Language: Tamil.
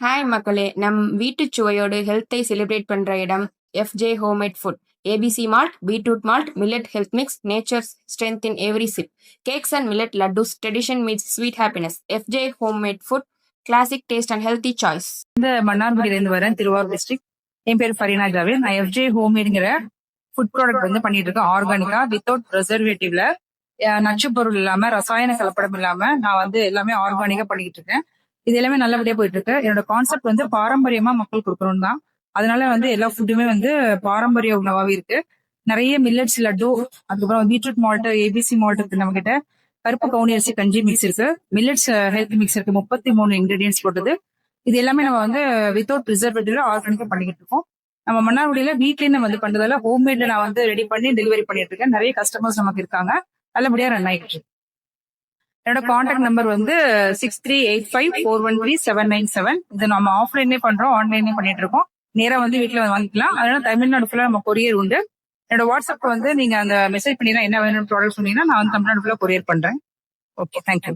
ஹாய் மக்களே! நம் வீட்டுச் சுவையோடு ஹெல்த்தை செலிப்ரேட் பண்ற இடம் FJ homemade food. ABC malt, beetroot malt, millet health mix, nature's strength in every sip. Cakes and millet laddoos, tradition meets sweet happiness. FJ homemade food, classic taste and healthy choice. இந்த மன்னார்குடியிலேருந்து வரேன், திருவாரூர் டிஸ்ட்ரிக்ட். என் பேர் ஃபரீனா ஜாவேத். நான் எஃப்ஜே ஹோம்மேடுங்கிற ஃபுட் ப்ராடக்ட் பண்ணிட்டு இருக்கேன். ஆர்கானிக்கா, வித்தவுட் ப்ரிசர்வேட்டிவ்ல, நச்சு பொருள் இல்லாம, ரசாயன கலப்படம் இல்லாம நான் எல்லாமே ஆர்கானிக்கா பண்ணிட்டு இருக்கேன். இது எல்லாமே நல்லபடியா போயிட்டு இருக்கு. என்னோட கான்செப்ட் பாரம்பரியமா மக்கள் கொடுக்கணும் தான். அதனால எல்லா ஃபுட்டுமே பாரம்பரிய உணவாவே இருக்கு. நிறைய மில்லட்ஸ் லட்டு, அதுக்கப்புறம் பீட்ரூட் மால்ட், ஏபிசி மால்ட் இருக்கு நம்ம கிட்ட. கருப்பு கவுனி அரிசி கஞ்சி மிக்ஸ் இருக்கு. மில்லட்ஸ் ஹெல்த் மிக்ஸ் இருக்கு. 33 இன்கிரீடியன்ஸ் போட்டது. இது எல்லாமே நம்ம வித்தவுட் ப்ரிசர்வேட்டிவ்ல ஆர்கானிக்கா பண்ணிக்கிட்டு இருக்கோம். நம்ம மன்னார்குடியில வீட்லயே நம்ம பண்றதால ஹோம்மேட்ல நான் ரெடி பண்ணி டெலிவரி பண்ணிட்டு இருக்கேன். நிறைய கஸ்டமர்ஸ் நமக்கு இருக்காங்க. நல்லபடியா ரன் ஆயிட்டு இருக்கு. என்னோட கான்டாக்ட் நம்பர் 6385413797. இது நம்ம ஆஃப்லைன்லயே பண்றோம், ஆன்லைன்லயே பண்ணிட்டு இருக்கோம். நேரா வீட்டுல வாங்கிக்கலாம். அதனால தமிழ்நாடு ஃபுல்லா நம்ம கொரியர் உண்டு. என்னோட வாட்ஸ்அப் நீங்க அந்த மெசேஜ் பண்ணினா என்ன வேணும்னு ப்ராடக்ட் சொன்னீங்கன்னா நான் தமிழ்நாடு ஃபுல்லா கொரியர் பண்றேன். Okay, thank you.